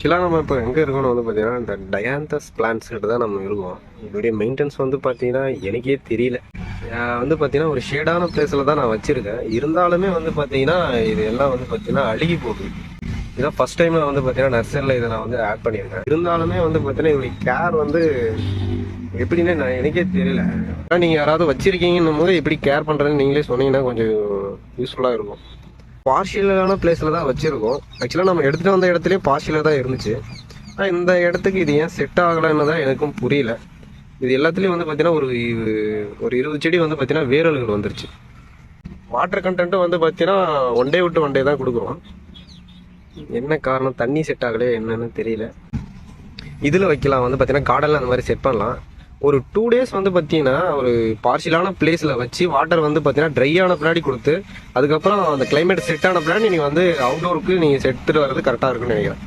ஆக்சுவலாக நம்ம இப்போ எங்கே இருக்கோம்னு வந்து பார்த்தீங்கன்னா இந்த டயாந்தஸ் பிளான்ஸ் கிட்ட தான் நம்ம இருக்கோம். இதோடைய மெயின்டெனன்ஸ் வந்து பார்த்தீங்கன்னா எனக்கே தெரியல. வந்து பார்த்தீங்கன்னா ஒரு ஷேடான பிளேஸில் தான் நான் வச்சுருக்கேன். இருந்தாலுமே வந்து பார்த்தீங்கன்னா இது எல்லாம் வந்து பார்த்தீங்கன்னா அழுகி போகுது. இதான் ஃபர்ஸ்ட் டைம் வந்து பார்த்தீங்கன்னா நர்சரியில் இதை நான் வந்து ஆட் பண்ணியிருக்கேன். இருந்தாலுமே வந்து பார்த்தீங்கன்னா இதோடைய கேர் வந்து எப்படின்னு எனக்கே தெரியல. ஆனால் நீங்கள் யாராவது வச்சுருக்கீங்கன்னும் போது எப்படி கேர் பண்ணுறதுன்னு நீங்களே சொன்னீங்கன்னா கொஞ்சம் யூஸ்ஃபுல்லாக இருக்கும். பார்ஷியலான பிளேஸில் தான் வச்சுருக்கோம். ஆக்சுவலாக நம்ம எடுத்துகிட்டு வந்த இடத்துலேயே பார்ஷியலாக தான் இருந்துச்சு. ஆனால் இந்த இடத்துக்கு இது ஏன் செட் ஆகலைன்னு தான் எனக்கும் புரியல. இது எல்லாத்துலேயும் வந்து பார்த்தீங்கன்னா ஒரு 20 செடி வந்து பார்த்தீங்கன்னா வேரல்கள் வந்துருச்சு. வாட்டர் கண்டென்ட்டும் வந்து பார்த்தீங்கன்னா ஒன் டே விட்டு ஒன் டே தான் கொடுக்குறோம். என்ன காரணம், தண்ணி செட் ஆகலையே என்னன்னு தெரியல. இதில் வைக்கலாம் வந்து பார்த்தீங்கன்னா கார்டனில் அந்த மாதிரி செட் பண்ணலாம். ஒரு 2 days வந்து பார்த்தீங்கன்னா ஒரு பார்ஷியலான பிளேஸில் வச்சு வாட்டர் வந்து பார்த்தீங்கன்னா ட்ரை ஆன பின்னாடி கொடுத்து அதுக்கப்புறம் அந்த கிளைமேட் செட் ஆன பின்னாடி நீங்கள் வந்து அவுட்டோருக்கு நீங்கள் செட்டுட்டு வர்றது கரெக்டாக இருக்குன்னு நினைக்கிறேன்.